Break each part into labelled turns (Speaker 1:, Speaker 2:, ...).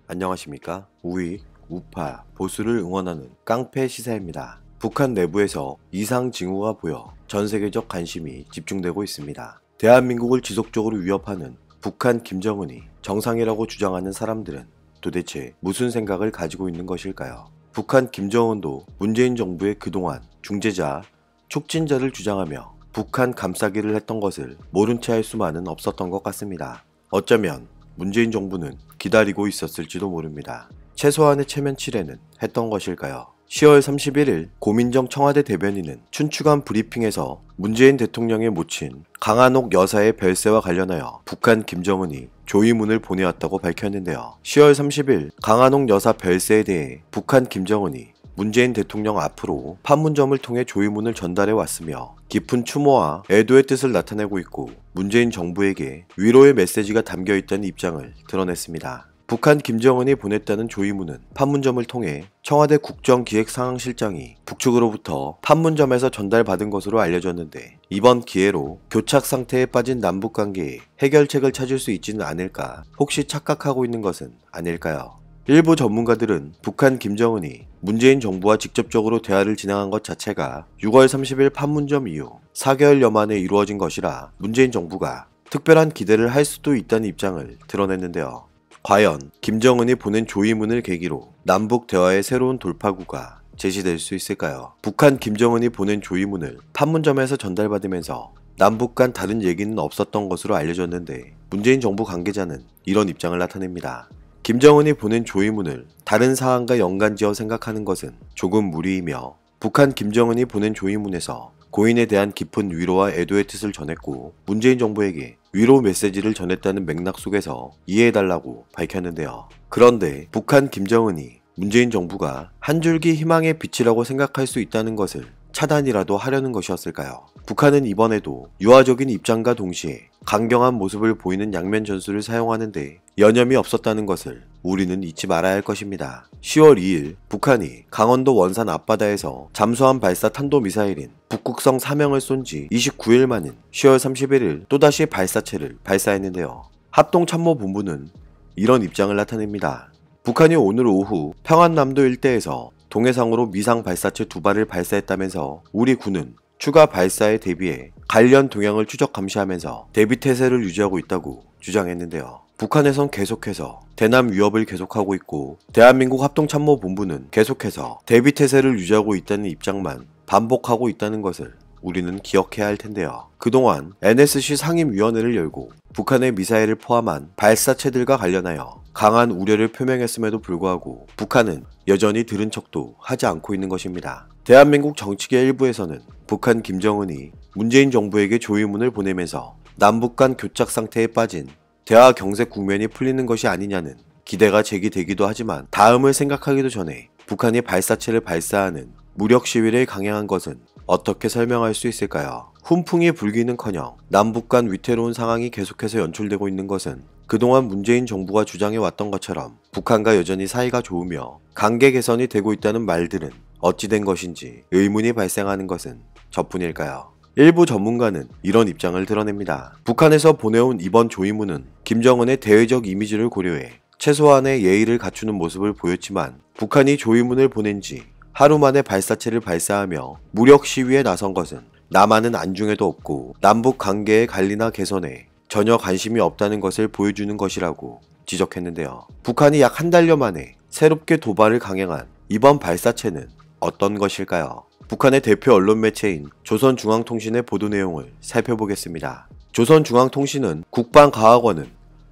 Speaker 1: 안녕하십니까? 우익, 우파, 보수를 응원하는 깡패 시사입니다. 북한 내부에서 이상 징후가 보여 전 세계적 관심이 집중되고 있습니다. 대한민국을 지속적으로 위협하는 북한 김정은이 정상이라고 주장하는 사람들은 도대체 무슨 생각을 가지고 있는 것일까요? 북한 김정은도 문재인 정부의 그동안 중재자, 촉진자를 주장하며 북한 감싸기를 했던 것을 모른 채 할 수만은 없었던 것 같습니다. 어쩌면 문재인 정부는 기다리고 있었을지도 모릅니다. 최소한의 체면 치레는 했던 것일까요? 10월 31일 고민정 청와대 대변인은 춘추관 브리핑에서 문재인 대통령의 모친 강한옥 여사의 별세와 관련하여 북한 김정은이 조의문을 보내왔다고 밝혔는데요. 10월 30일 강한옥 여사 별세에 대해 북한 김정은이 문재인 대통령 앞으로 판문점을 통해 조의문을 전달해 왔으며 깊은 추모와 애도의 뜻을 나타내고 있고 문재인 정부에게 위로의 메시지가 담겨 있다는 입장을 드러냈습니다. 북한 김정은이 보냈다는 조의문은 판문점을 통해 청와대 국정기획상황실장이 북측으로부터 판문점에서 전달받은 것으로 알려졌는데 이번 기회로 교착 상태에 빠진 남북관계에 해결책을 찾을 수 있지는 않을까 혹시 착각하고 있는 것은 아닐까요? 일부 전문가들은 북한 김정은이 문재인 정부와 직접적으로 대화를 진행한 것 자체가 6월 30일 판문점 이후 4개월여 만에 이루어진 것이라 문재인 정부가 특별한 기대를 할 수도 있다는 입장을 드러냈는데요. 과연 김정은이 보낸 조의문을 계기로 남북 대화의 새로운 돌파구가 제시될 수 있을까요? 북한 김정은이 보낸 조의문을 판문점에서 전달받으면서 남북 간 다른 얘기는 없었던 것으로 알려졌는데 문재인 정부 관계자는 이런 입장을 나타냅니다. 김정은이 보낸 조의문을 다른 사안과 연관지어 생각하는 것은 조금 무리이며 북한 김정은이 보낸 조의문에서 고인에 대한 깊은 위로와 애도의 뜻을 전했고 문재인 정부에게 위로 메시지를 전했다는 맥락 속에서 이해해달라고 밝혔는데요. 그런데 북한 김정은이 문재인 정부가 한 줄기 희망의 빛이라고 생각할 수 있다는 것을 차단이라도 하려는 것이었을까요? 북한은 이번에도 유화적인 입장과 동시에 강경한 모습을 보이는 양면 전술을 사용하는데 여념이 없었다는 것을 우리는 잊지 말아야 할 것입니다. 10월 2일 북한이 강원도 원산 앞바다에서 잠수함 발사 탄도미사일인 북극성 4명을 쏜 지 29일 만인 10월 31일 또다시 발사체를 발사했는데요. 합동참모본부는 이런 입장을 나타냅니다. 북한이 오늘 오후 평안남도 일대에서 동해상으로 미상 발사체 2발을 발사했다면서 우리 군은 추가 발사에 대비해 관련 동향을 추적 감시하면서 대비태세를 유지하고 있다고 주장했는데요. 북한에선 계속해서 대남 위협을 계속하고 있고 대한민국 합동참모본부는 계속해서 대비태세를 유지하고 있다는 입장만 반복하고 있다는 것을 우리는 기억해야 할 텐데요. 그동안 NSC 상임위원회를 열고 북한의 미사일을 포함한 발사체들과 관련하여 강한 우려를 표명했음에도 불구하고 북한은 여전히 들은 척도 하지 않고 있는 것입니다. 대한민국 정치계 일부에서는 북한 김정은이 문재인 정부에게 조의문을 보내면서 남북 간 교착 상태에 빠진 대화 경색 국면이 풀리는 것이 아니냐는 기대가 제기되기도 하지만 다음을 생각하기도 전에 북한이 발사체를 발사하는 무력 시위를 강행한 것은 어떻게 설명할 수 있을까요? 훈풍이 불기는커녕 남북 간 위태로운 상황이 계속해서 연출되고 있는 것은 그동안 문재인 정부가 주장해왔던 것처럼 북한과 여전히 사이가 좋으며 관계 개선이 되고 있다는 말들은 어찌 된 것인지 의문이 발생하는 것은 저뿐일까요? 일부 전문가는 이런 입장을 드러냅니다. 북한에서 보내온 이번 조의문은 김정은의 대외적 이미지를 고려해 최소한의 예의를 갖추는 모습을 보였지만 북한이 조의문을 보낸 지 하루 만에 발사체를 발사하며 무력 시위에 나선 것은 남한은 안중에도 없고 남북 관계의 관리나 개선에 전혀 관심이 없다는 것을 보여주는 것이라고 지적했는데요. 북한이 약 한 달여 만에 새롭게 도발을 강행한 이번 발사체는 어떤 것일까요? 북한의 대표 언론 매체인 조선중앙통신의 보도 내용을 살펴보겠습니다. 조선중앙통신은 국방과학원은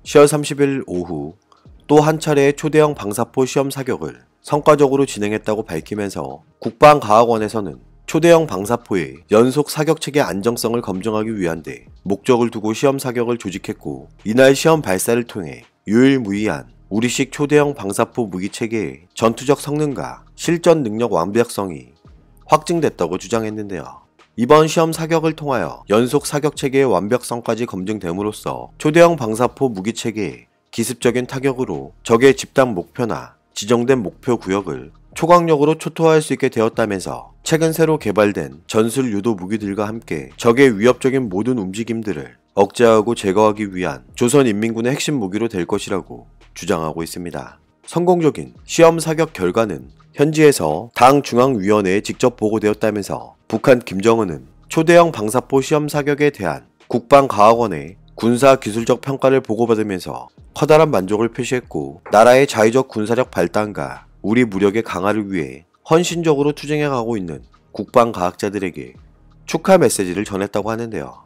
Speaker 1: 10월 30일 오후 또 한 차례의 초대형 방사포 시험 사격을 성과적으로 진행했다고 밝히면서 국방과학원에서는 초대형 방사포의 연속 사격체계 안정성을 검증하기 위한 데 목적을 두고 시험 사격을 조직했고 이날 시험 발사를 통해 유일무이한 우리식 초대형 방사포 무기체계의 전투적 성능과 실전 능력 완벽성이 확증됐다고 주장했는데요. 이번 시험 사격을 통하여 연속 사격체계의 완벽성까지 검증됨으로써 초대형 방사포 무기체계의 기습적인 타격으로 적의 집단 목표나 지정된 목표 구역을 초강력으로 초토화할 수 있게 되었다면서 최근 새로 개발된 전술 유도 무기들과 함께 적의 위협적인 모든 움직임들을 억제하고 제거하기 위한 조선인민군의 핵심 무기로 될 것이라고 주장하고 있습니다. 성공적인 시험 사격 결과는 현지에서 당 중앙위원회에 직접 보고되었다면서 북한 김정은은 초대형 방사포 시험 사격에 대한 국방과학원의 군사기술적 평가를 보고받으면서 커다란 만족을 표시했고 나라의 자위적 군사력 발달과 우리 무력의 강화를 위해 헌신적으로 투쟁해가고 있는 국방과학자들에게 축하 메시지를 전했다고 하는데요.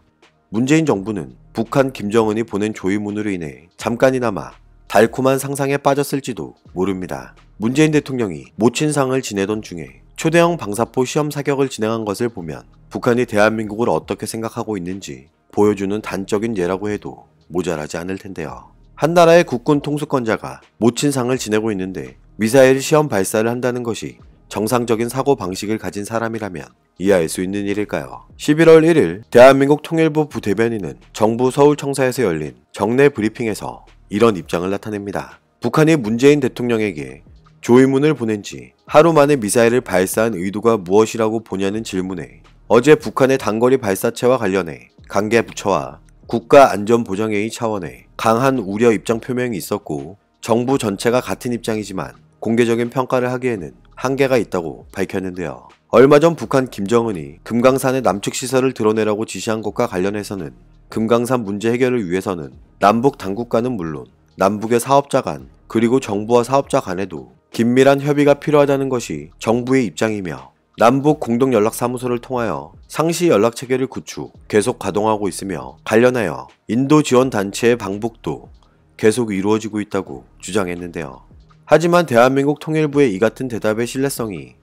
Speaker 1: 문재인 정부는 북한 김정은이 보낸 조의문으로 인해 잠깐이나마 달콤한 상상에 빠졌을지도 모릅니다. 문재인 대통령이 모친상을 지내던 중에 초대형 방사포 시험 사격을 진행한 것을 보면 북한이 대한민국을 어떻게 생각하고 있는지 보여주는 단적인 예라고 해도 모자라지 않을 텐데요. 한 나라의 국군 통수권자가 모친상을 지내고 있는데 미사일 시험 발사를 한다는 것이 정상적인 사고 방식을 가진 사람이라면 이해할 수 있는 일일까요? 11월 1일 대한민국 통일부 부대변인은 정부 서울청사에서 열린 정례 브리핑에서 이런 입장을 나타냅니다. 북한이 문재인 대통령에게 조의문을 보낸 지 하루 만에 미사일을 발사한 의도가 무엇이라고 보냐는 질문에 어제 북한의 단거리 발사체와 관련해 관계 부처와 국가안전보장회의 차원의 강한 우려 입장 표명이 있었고 정부 전체가 같은 입장이지만 공개적인 평가를 하기에는 한계가 있다고 밝혔는데요. 얼마 전 북한 김정은이 금강산의 남측 시설을 드러내라고 지시한 것과 관련해서는 금강산 문제 해결을 위해서는 남북 당국간은 물론 남북의 사업자 간 그리고 정부와 사업자 간에도 긴밀한 협의가 필요하다는 것이 정부의 입장이며 남북 공동연락사무소를 통하여 상시 연락체계를 구축, 계속 가동하고 있으며 관련하여 인도 지원단체의 방북도 계속 이루어지고 있다고 주장했는데요. 하지만 대한민국 통일부의 이 같은 대답의 신뢰성이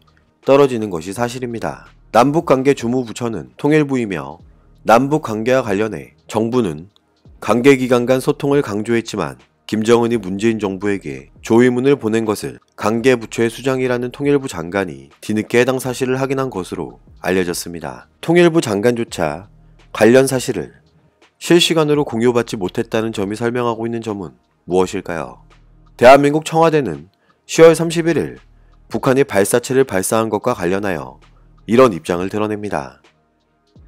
Speaker 1: 떨어지는 것이 사실입니다. 남북관계 주무부처는 통일부이며 남북관계와 관련해 정부는 관계기관 간 소통을 강조했지만 김정은이 문재인 정부에게 조의문을 보낸 것을 관계부처의 수장이라는 통일부 장관이 뒤늦게 해당 사실을 확인한 것으로 알려졌습니다. 통일부 장관조차 관련 사실을 실시간으로 공유받지 못했다는 점이 설명하고 있는 점은 무엇일까요? 대한민국 청와대는 10월 31일 북한이 발사체를 발사한 것과 관련하여 이런 입장을 드러냅니다.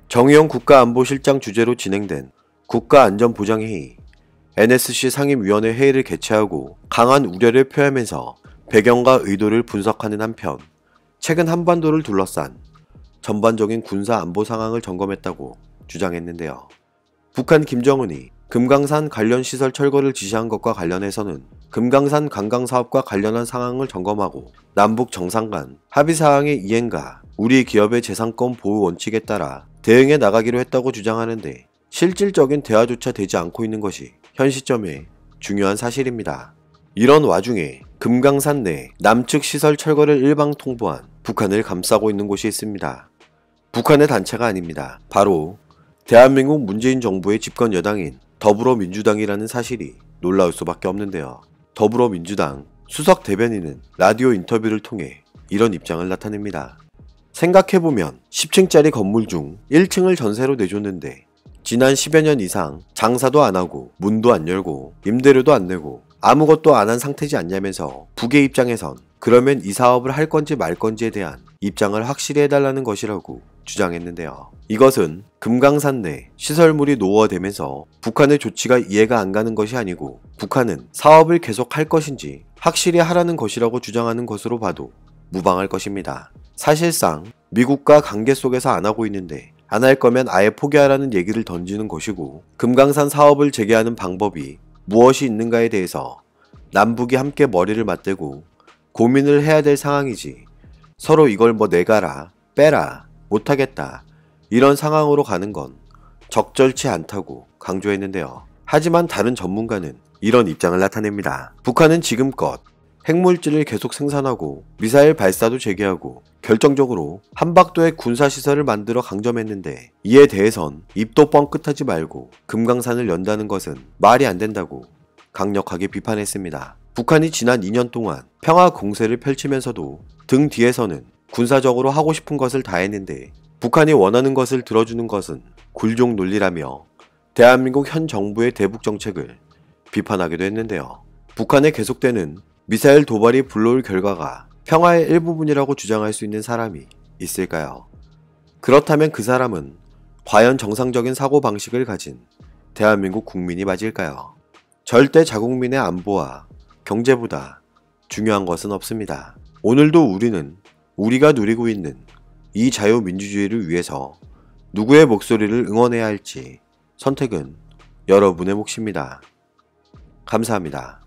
Speaker 1: 정의용 국가안보실장 주재로 진행된 국가안전보장회의 NSC 상임위원회 회의를 개최하고 강한 우려를 표하면서 배경과 의도를 분석하는 한편 최근 한반도를 둘러싼 전반적인 군사 안보 상황을 점검했다고 주장했는데요. 북한 김정은이 금강산 관련 시설 철거를 지시한 것과 관련해서는 금강산 관광사업과 관련한 상황을 점검하고 남북 정상 간 합의사항의 이행과 우리 기업의 재산권 보호 원칙에 따라 대응해 나가기로 했다고 주장하는데 실질적인 대화조차 되지 않고 있는 것이 현 시점의 중요한 사실입니다. 이런 와중에 금강산 내 남측 시설 철거를 일방 통보한 북한을 감싸고 있는 곳이 있습니다. 북한의 단체가 아닙니다. 바로 대한민국 문재인 정부의 집권 여당인 더불어민주당이라는 사실이 놀라울 수밖에 없는데요. 더불어민주당 수석 대변인은 라디오 인터뷰를 통해 이런 입장을 나타냅니다. 생각해보면 10층짜리 건물 중 1층을 전세로 내줬는데 지난 10여 년 이상 장사도 안 하고 문도 안 열고 임대료도 안 내고 아무것도 안 한 상태지 않냐면서 북의 입장에선 그러면 이 사업을 할 건지 말 건지에 대한 입장을 확실히 해달라는 것이라고 주장했는데요. 이것은 금강산 내 시설물이 노후화되면서 북한의 조치가 이해가 안 가는 것이 아니고 북한은 사업을 계속 할 것인지 확실히 하라는 것이라고 주장하는 것으로 봐도 무방할 것입니다. 사실상 미국과 관계 속에서 안 하고 있는데 안 할 거면 아예 포기하라는 얘기를 던지는 것이고 금강산 사업을 재개하는 방법이 무엇이 있는가에 대해서 남북이 함께 머리를 맞대고 고민을 해야 될 상황이지 서로 이걸 뭐 내가라, 빼라, 못하겠다 이런 상황으로 가는 건 적절치 않다고 강조했는데요. 하지만 다른 전문가는 이런 입장을 나타냅니다. 북한은 지금껏 핵물질을 계속 생산하고 미사일 발사도 재개하고 결정적으로 한박도에 군사시설을 만들어 강점했는데 이에 대해선 입도 뻥끗하지 말고 금강산을 연다는 것은 말이 안 된다고 강력하게 비판했습니다. 북한이 지난 2년 동안 평화 공세를 펼치면서도 등 뒤에서는 군사적으로 하고 싶은 것을 다 했는데 북한이 원하는 것을 들어주는 것은 굴종 논리라며 대한민국 현 정부의 대북 정책을 비판하기도 했는데요. 북한의 계속되는 미사일 도발이 불러올 결과가 평화의 일부분이라고 주장할 수 있는 사람이 있을까요? 그렇다면 그 사람은 과연 정상적인 사고방식을 가진 대한민국 국민이 맞을까요? 절대 자국민의 안보와 경제보다 중요한 것은 없습니다. 오늘도 우리는 우리가 누리고 있는 이 자유민주주의를 위해서 누구의 목소리를 응원해야 할지 선택은 여러분의 몫입니다. 감사합니다.